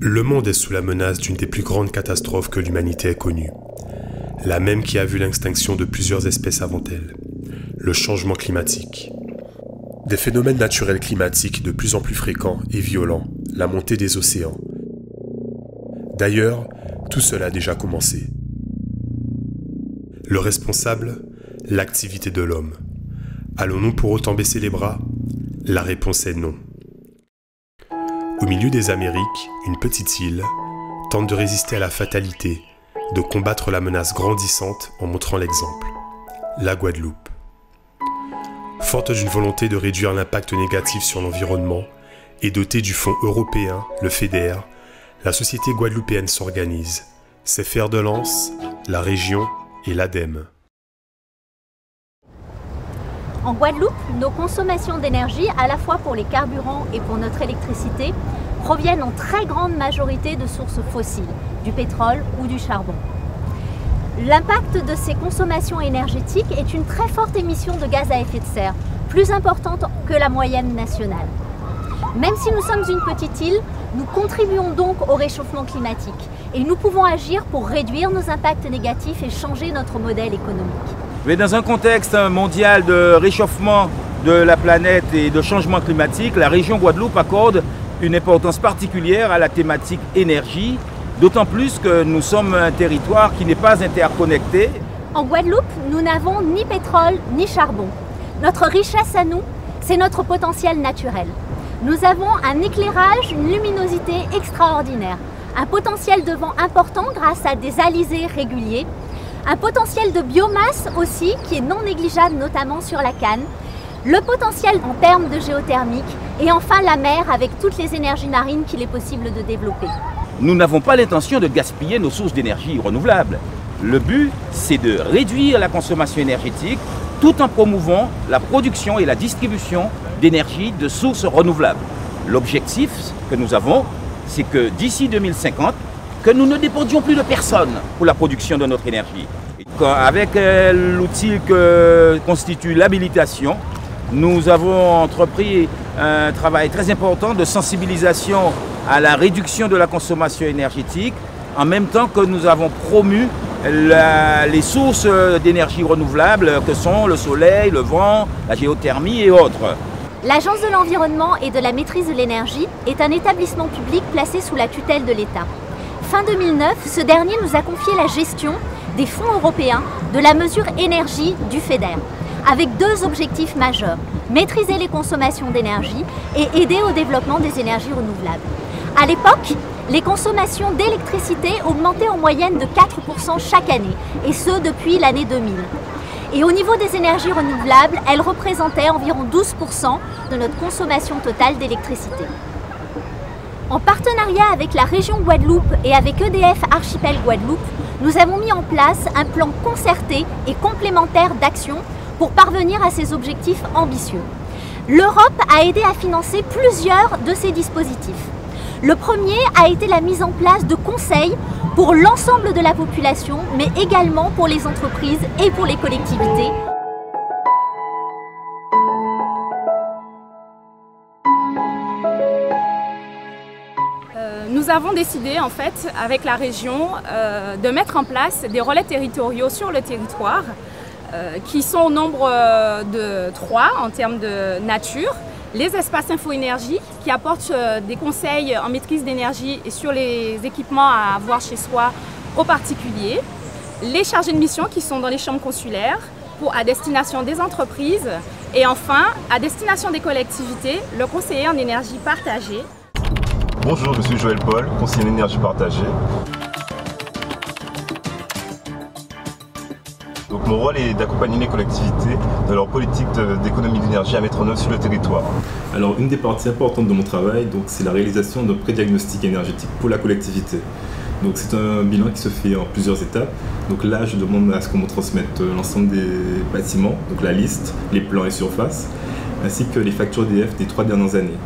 Le monde est sous la menace d'une des plus grandes catastrophes que l'humanité ait connues. La même qui a vu l'extinction de plusieurs espèces avant elle. Le changement climatique. Des phénomènes naturels climatiques de plus en plus fréquents et violents, la montée des océans. D'ailleurs, tout cela a déjà commencé. Le responsable, l'activité de l'homme. Allons-nous pour autant baisser les bras? La réponse est non. Au milieu des Amériques, une petite île tente de résister à la fatalité, de combattre la menace grandissante en montrant l'exemple. La Guadeloupe. Forte d'une volonté de réduire l'impact négatif sur l'environnement et dotée du fonds européen, le FEDER, la société guadeloupéenne s'organise. Ses fers de lance, la région et l'ADEME. En Guadeloupe, nos consommations d'énergie, à la fois pour les carburants et pour notre électricité, proviennent en très grande majorité de sources fossiles, du pétrole ou du charbon. L'impact de ces consommations énergétiques est une très forte émission de gaz à effet de serre, plus importante que la moyenne nationale. Même si nous sommes une petite île, nous contribuons donc au réchauffement climatique et nous pouvons agir pour réduire nos impacts négatifs et changer notre modèle économique. Mais dans un contexte mondial de réchauffement de la planète et de changement climatique, la région Guadeloupe accorde une importance particulière à la thématique énergie, d'autant plus que nous sommes un territoire qui n'est pas interconnecté. En Guadeloupe, nous n'avons ni pétrole ni charbon. Notre richesse à nous, c'est notre potentiel naturel. Nous avons un éclairage, une luminosité extraordinaire, un potentiel de vent important grâce à des alizés réguliers, un potentiel de biomasse aussi qui est non négligeable notamment sur la canne, le potentiel en termes de géothermique et enfin la mer avec toutes les énergies marines qu'il est possible de développer. Nous n'avons pas l'intention de gaspiller nos sources d'énergie renouvelables. Le but, c'est de réduire la consommation énergétique tout en promouvant la production et la distribution d'énergie de sources renouvelables. L'objectif que nous avons, c'est que d'ici 2050, que nous ne dépendions plus de personne pour la production de notre énergie. Avec l'outil que constitue l'habilitation, nous avons entrepris un travail très important de sensibilisation à la réduction de la consommation énergétique, en même temps que nous avons promu les sources d'énergie renouvelables que sont le soleil, le vent, la géothermie et autres. L'Agence de l'environnement et de la maîtrise de l'énergie est un établissement public placé sous la tutelle de l'État. Fin 2009, ce dernier nous a confié la gestion des fonds européens de la mesure énergie du FEDER, avec deux objectifs majeurs, maîtriser les consommations d'énergie et aider au développement des énergies renouvelables. À l'époque, les consommations d'électricité augmentaient en moyenne de 4% chaque année, et ce depuis l'année 2000. Et au niveau des énergies renouvelables, elles représentaient environ 12% de notre consommation totale d'électricité. En partenariat avec la région Guadeloupe et avec EDF Archipel Guadeloupe, nous avons mis en place un plan concerté et complémentaire d'action pour parvenir à ces objectifs ambitieux. L'Europe a aidé à financer plusieurs de ces dispositifs. Le premier a été la mise en place de conseils pour l'ensemble de la population, mais également pour les entreprises et pour les collectivités. Nous avons décidé en fait avec la région de mettre en place des relais territoriaux sur le territoire qui sont au nombre de 3 en termes de nature. Les espaces info-énergie qui apportent des conseils en maîtrise d'énergie et sur les équipements à avoir chez soi aux particuliers. Les chargés de mission qui sont dans les chambres consulaires à destination des entreprises. Et enfin, à destination des collectivités, le conseiller en énergie partagée. Bonjour, je suis Joël Paul, conseiller en énergie partagée. Donc mon rôle est d'accompagner les collectivités dans leur politique d'économie d'énergie à mettre en œuvre sur le territoire. Alors une des parties importantes de mon travail, c'est la réalisation d'un pré-diagnostic énergétique pour la collectivité. Donc c'est un bilan qui se fait en plusieurs étapes. Donc là, je demande à ce qu'on me transmette l'ensemble des bâtiments, donc la liste, les plans et surfaces, ainsi que les factures EDF des 3 dernières années.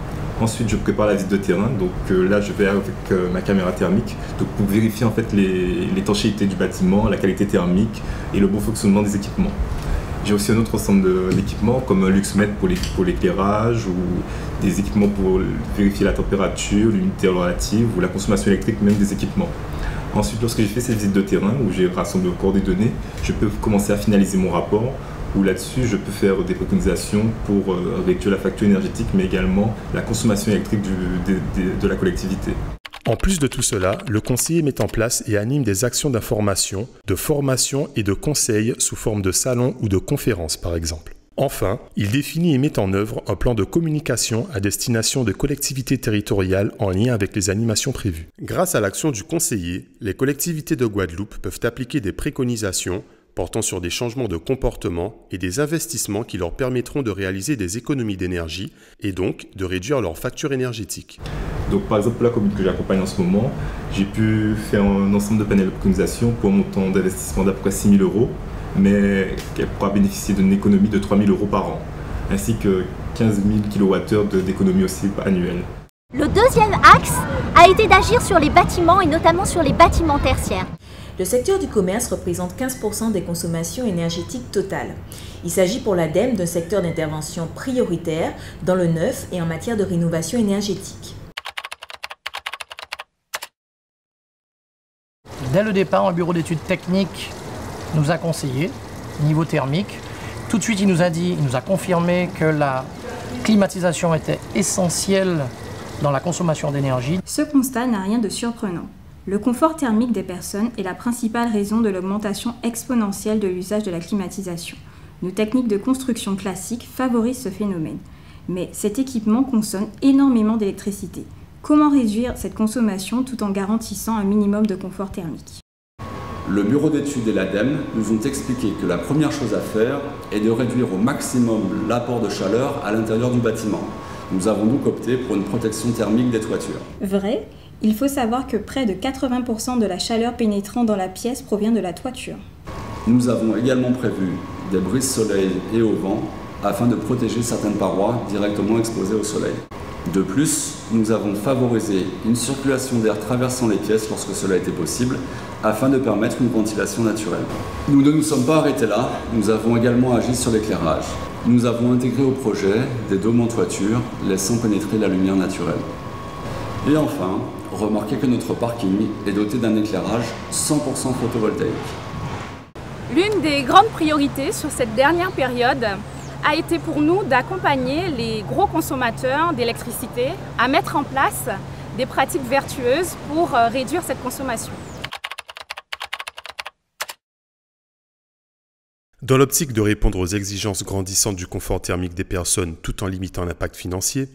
Ensuite, je prépare la visite de terrain, donc là je vais avec ma caméra thermique pour vérifier en fait l'étanchéité du bâtiment, la qualité thermique et le bon fonctionnement des équipements. J'ai aussi un autre ensemble d'équipements comme un LuxMed pour l'éclairage ou des équipements pour vérifier la température, l'humidité relative ou la consommation électrique même des équipements. Ensuite, lorsque j'ai fait cette visite de terrain où j'ai rassemblé encore des données, je peux commencer à finaliser mon rapport où là-dessus je peux faire des préconisations pour réduire la facture énergétique mais également la consommation électrique de la collectivité. En plus de tout cela, le conseiller met en place et anime des actions d'information, de formation et de conseil sous forme de salons ou de conférences par exemple. Enfin, il définit et met en œuvre un plan de communication à destination de collectivités territoriales en lien avec les animations prévues. Grâce à l'action du conseiller, les collectivités de Guadeloupe peuvent appliquer des préconisations portant sur des changements de comportement et des investissements qui leur permettront de réaliser des économies d'énergie et donc de réduire leur facture énergétique. Donc par exemple pour la commune que j'accompagne en ce moment, j'ai pu faire un ensemble de panels de préconisation pour un montant d'investissement d'à peu près 6 000 €, mais qu'elle pourra bénéficier d'une économie de 3 000 € par an, ainsi que 15 000 kWh d'économie aussi annuelle. Le deuxième axe a été d'agir sur les bâtiments et notamment sur les bâtiments tertiaires. Le secteur du commerce représente 15% des consommations énergétiques totales. Il s'agit pour l'ADEME d'un secteur d'intervention prioritaire dans le neuf et en matière de rénovation énergétique. Dès le départ, un bureau d'études techniques nous a conseillé, niveau thermique. Tout de suite, il nous a confirmé que la climatisation était essentielle dans la consommation d'énergie. Ce constat n'a rien de surprenant. Le confort thermique des personnes est la principale raison de l'augmentation exponentielle de l'usage de la climatisation. Nos techniques de construction classiques favorisent ce phénomène. Mais cet équipement consomme énormément d'électricité. Comment réduire cette consommation tout en garantissant un minimum de confort thermique ? Le bureau d'études et l'ADEME nous ont expliqué que la première chose à faire est de réduire au maximum l'apport de chaleur à l'intérieur du bâtiment. Nous avons donc opté pour une protection thermique des toitures. Vrai ? Il faut savoir que près de 80% de la chaleur pénétrant dans la pièce provient de la toiture. Nous avons également prévu des brises soleil et au vent afin de protéger certaines parois directement exposées au soleil. De plus, nous avons favorisé une circulation d'air traversant les pièces lorsque cela était possible afin de permettre une ventilation naturelle. Nous ne nous sommes pas arrêtés là, nous avons également agi sur l'éclairage. Nous avons intégré au projet des dômes en toiture laissant pénétrer la lumière naturelle. Et enfin, remarquez que notre parking est doté d'un éclairage 100% photovoltaïque. L'une des grandes priorités sur cette dernière période a été pour nous d'accompagner les gros consommateurs d'électricité à mettre en place des pratiques vertueuses pour réduire cette consommation. Dans l'optique de répondre aux exigences grandissantes du confort thermique des personnes tout en limitant l'impact financier,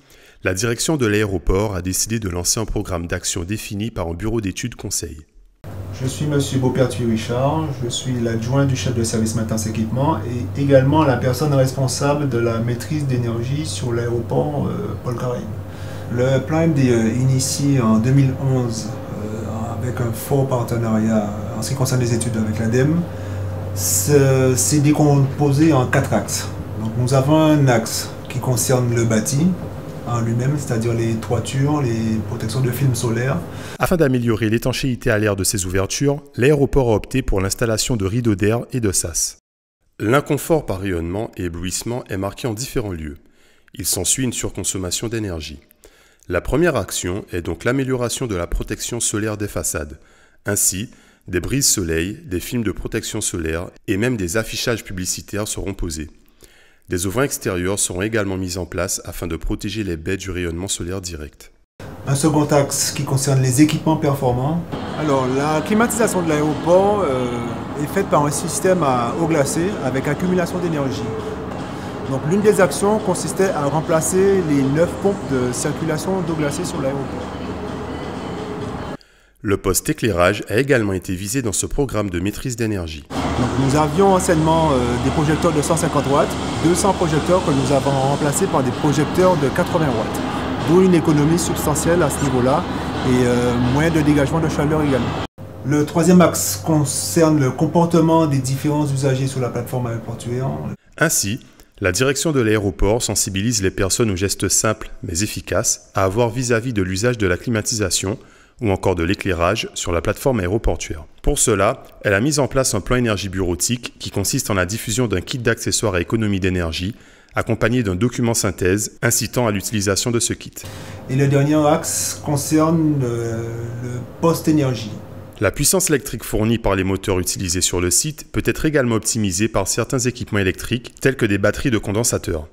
la direction de l'aéroport a décidé de lancer un programme d'action défini par un bureau d'études conseil. Je suis M. Beaupertuis Richard, je suis l'adjoint du chef de service maintenance équipement et également la personne responsable de la maîtrise d'énergie sur l'aéroport Paul Caraïbe. Le plan MDE, initié en 2011 avec un fort partenariat en ce qui concerne les études avec l'ADEME, c'est décomposé en 4 axes. Donc nous avons un axe qui concerne le bâti en lui-même, c'est-à-dire les toitures, les protections de films solaires. Afin d'améliorer l'étanchéité à l'air de ces ouvertures, l'aéroport a opté pour l'installation de rideaux d'air et de sas. L'inconfort par rayonnement et éblouissement est marqué en différents lieux. Il s'ensuit une surconsommation d'énergie. La première action est donc l'amélioration de la protection solaire des façades. Ainsi, des brises soleil, des films de protection solaire et même des affichages publicitaires seront posés. Des auvents extérieurs seront également mis en place afin de protéger les baies du rayonnement solaire direct. Un second axe qui concerne les équipements performants. Alors, la climatisation de l'aéroport est faite par un système à eau glacée avec accumulation d'énergie. Donc, l'une des actions consistait à remplacer les 9 pompes de circulation d'eau glacée sur l'aéroport. Le poste éclairage a également été visé dans ce programme de maîtrise d'énergie. Donc, nous avions anciennement des projecteurs de 150 watts, 200 projecteurs que nous avons remplacés par des projecteurs de 80 watts, d'où une économie substantielle à ce niveau-là et moyen de dégagement de chaleur également. Le troisième axe concerne le comportement des différents usagers sur la plateforme aéroportuaire. Ainsi, la direction de l'aéroport sensibilise les personnes aux gestes simples mais efficaces à avoir vis-à-vis de l'usage de la climatisation ou encore de l'éclairage sur la plateforme aéroportuaire. Pour cela, elle a mis en place un plan énergie bureautique qui consiste en la diffusion d'un kit d'accessoires à économie d'énergie accompagné d'un document synthèse incitant à l'utilisation de ce kit. Et le dernier axe concerne le post-énergie. La puissance électrique fournie par les moteurs utilisés sur le site peut être également optimisée par certains équipements électriques tels que des batteries de condensateurs.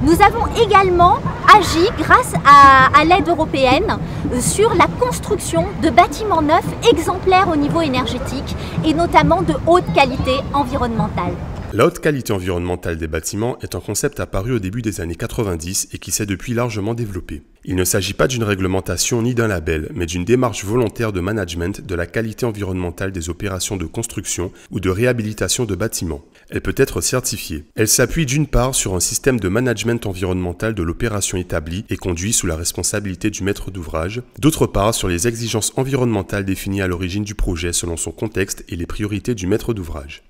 Nous avons également agi grâce à l'aide européenne sur la construction de bâtiments neufs exemplaires au niveau énergétique et notamment de haute qualité environnementale. La haute qualité environnementale des bâtiments est un concept apparu au début des années 90 et qui s'est depuis largement développé. Il ne s'agit pas d'une réglementation ni d'un label, mais d'une démarche volontaire de management de la qualité environnementale des opérations de construction ou de réhabilitation de bâtiments. Elle peut être certifiée. Elle s'appuie d'une part sur un système de management environnemental de l'opération établie et conduit sous la responsabilité du maître d'ouvrage, d'autre part sur les exigences environnementales définies à l'origine du projet selon son contexte et les priorités du maître d'ouvrage.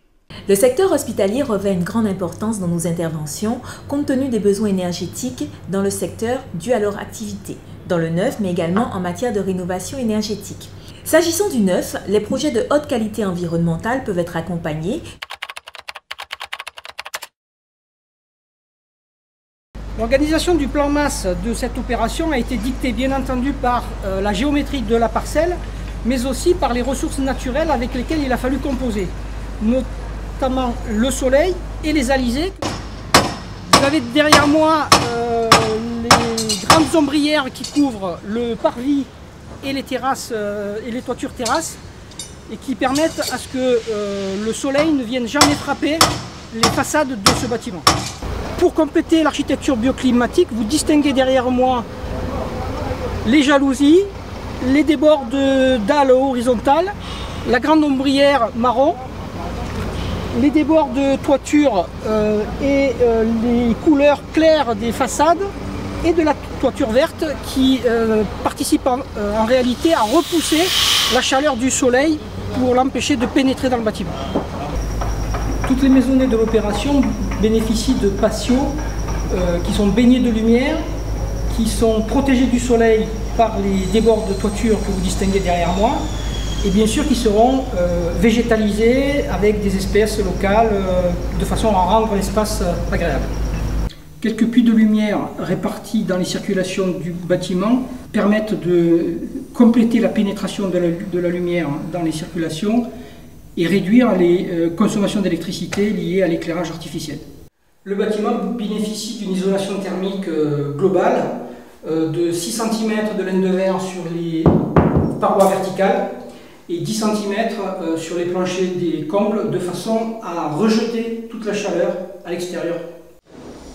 Le secteur hospitalier revêt une grande importance dans nos interventions compte tenu des besoins énergétiques dans le secteur dû à leur activité, dans le neuf mais également en matière de rénovation énergétique. S'agissant du neuf, les projets de haute qualité environnementale peuvent être accompagnés. L'organisation du plan masse de cette opération a été dictée bien entendu par la géométrie de la parcelle, mais aussi par les ressources naturelles avec lesquelles il a fallu composer, notamment le soleil et les alizés. Vous avez derrière moi les grandes ombrières qui couvrent le parvis et les terrasses et les toitures terrasses et qui permettent à ce que le soleil ne vienne jamais frapper les façades de ce bâtiment. Pour compléter l'architecture bioclimatique, vous distinguez derrière moi les jalousies, les débords de dalles horizontales, la grande ombrière marron, les débords de toiture et les couleurs claires des façades et de la toiture verte qui participent en réalité à repousser la chaleur du soleil pour l'empêcher de pénétrer dans le bâtiment. Toutes les maisonnées de l'opération bénéficient de patios qui sont baignés de lumière, qui sont protégés du soleil par les débords de toiture que vous distinguez derrière moi, et bien sûr qui seront végétalisés avec des espèces locales de façon à rendre l'espace agréable. Quelques puits de lumière répartis dans les circulations du bâtiment permettent de compléter la pénétration de la lumière dans les circulations et réduire les consommations d'électricité liées à l'éclairage artificiel. Le bâtiment bénéficie d'une isolation thermique globale de 6 cm de laine de verre sur les parois verticales et 10 cm sur les planchers des combles de façon à rejeter toute la chaleur à l'extérieur.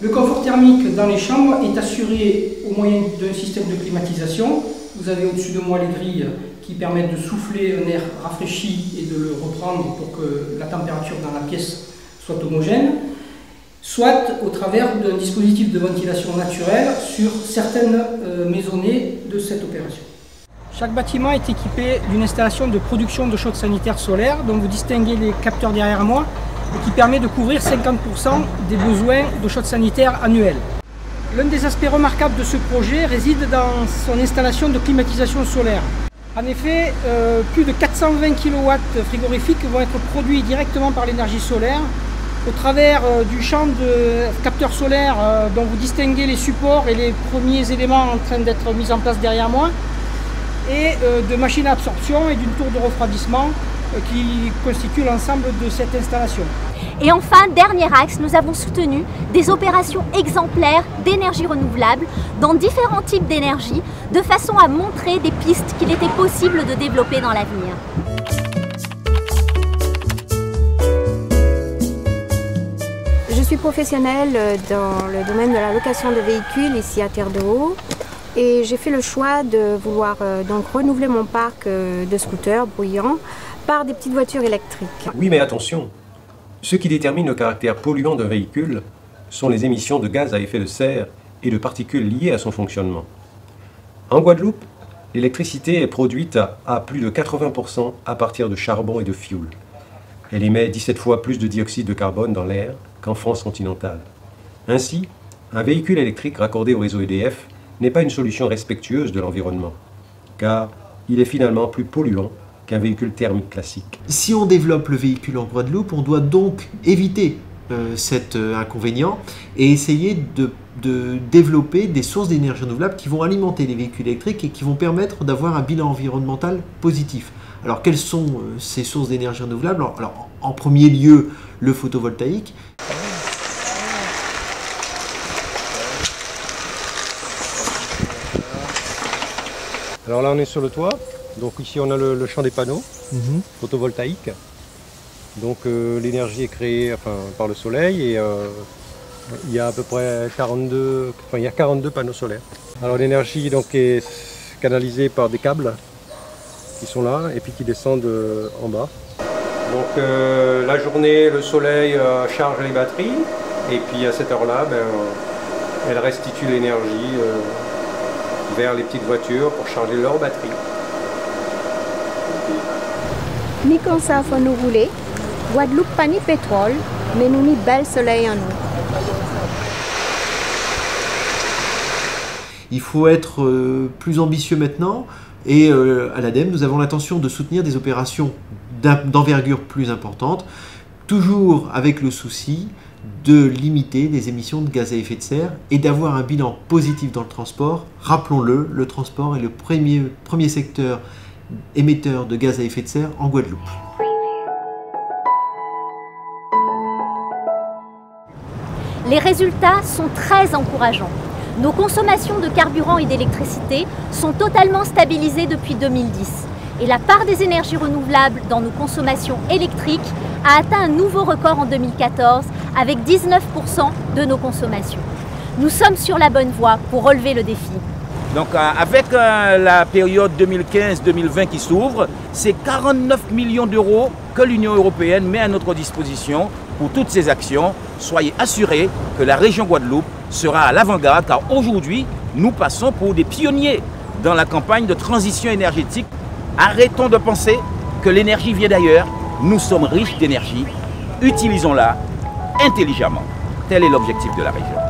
Le confort thermique dans les chambres est assuré au moyen d'un système de climatisation. Vous avez au-dessus de moi les grilles qui permettent de souffler un air rafraîchi et de le reprendre pour que la température dans la pièce soit homogène, soit au travers d'un dispositif de ventilation naturelle sur certaines maisonnées de cette opération. Chaque bâtiment est équipé d'une installation de production de chaude sanitaire solaire dont vous distinguez les capteurs derrière moi et qui permet de couvrir 50% des besoins de chaude sanitaire annuels. L'un des aspects remarquables de ce projet réside dans son installation de climatisation solaire. En effet, plus de 420 kW frigorifiques vont être produits directement par l'énergie solaire au travers du champ de capteurs solaires dont vous distinguez les supports et les premiers éléments en train d'être mis en place derrière moi, et de machines à absorption et d'une tour de refroidissement qui constitue l'ensemble de cette installation. Et enfin, dernier axe, nous avons soutenu des opérations exemplaires d'énergie renouvelable dans différents types d'énergie, de façon à montrer des pistes qu'il était possible de développer dans l'avenir. Je suis professionnelle dans le domaine de la location de véhicules ici à Terre de Haut. Et j'ai fait le choix de vouloir donc renouveler mon parc de scooters bruyants par des petites voitures électriques. Oui, mais attention, ce qui détermine le caractère polluant d'un véhicule sont les émissions de gaz à effet de serre et de particules liées à son fonctionnement. En Guadeloupe, l'électricité est produite à plus de 80% à partir de charbon et de fioul. Elle émet 17 fois plus de dioxyde de carbone dans l'air qu'en France continentale. Ainsi, un véhicule électrique raccordé au réseau EDF n'est pas une solution respectueuse de l'environnement, car il est finalement plus polluant qu'un véhicule thermique classique. Si on développe le véhicule en Guadeloupe, on doit donc éviter cet inconvénient et essayer de développer des sources d'énergie renouvelable qui vont alimenter les véhicules électriques et qui vont permettre d'avoir un bilan environnemental positif. Alors quelles sont ces sources d'énergie renouvelable? Alors, en premier lieu, le photovoltaïque. Alors là on est sur le toit, donc ici on a le champ des panneaux photovoltaïques. Donc l'énergie est créée par le soleil et il y a à peu près 42 panneaux solaires. Alors l'énergie donc est canalisée par des câbles qui sont là et puis qui descendent en bas. Donc la journée, le soleil charge les batteries et puis à cette heure-là, elle restitue l'énergie vers les petites voitures pour charger leurs batteries. Ni comme ça, faut nous rouler. Guadeloupe, pas ni pétrole, mais nous ni bel soleil en nous. Il faut être plus ambitieux maintenant et à l'ADEME, nous avons l'intention de soutenir des opérations d'envergure plus importante, toujours avec le souci de limiter les émissions de gaz à effet de serre et d'avoir un bilan positif dans le transport. Rappelons-le, le transport est le premier secteur émetteur de gaz à effet de serre en Guadeloupe. Les résultats sont très encourageants. Nos consommations de carburant et d'électricité sont totalement stabilisées depuis 2010 et la part des énergies renouvelables dans nos consommations électriques a atteint un nouveau record en 2014 avec 19% de nos consommations. Nous sommes sur la bonne voie pour relever le défi. Donc avec la période 2015-2020 qui s'ouvre, c'est 49 millions d'euros que l'Union européenne met à notre disposition pour toutes ces actions. Soyez assurés que la région Guadeloupe sera à l'avant-garde car aujourd'hui, nous passons pour des pionniers dans la campagne de transition énergétique. Arrêtons de penser que l'énergie vient d'ailleurs. Nous sommes riches d'énergie. Utilisons-la intelligemment. Tel est l'objectif de la région.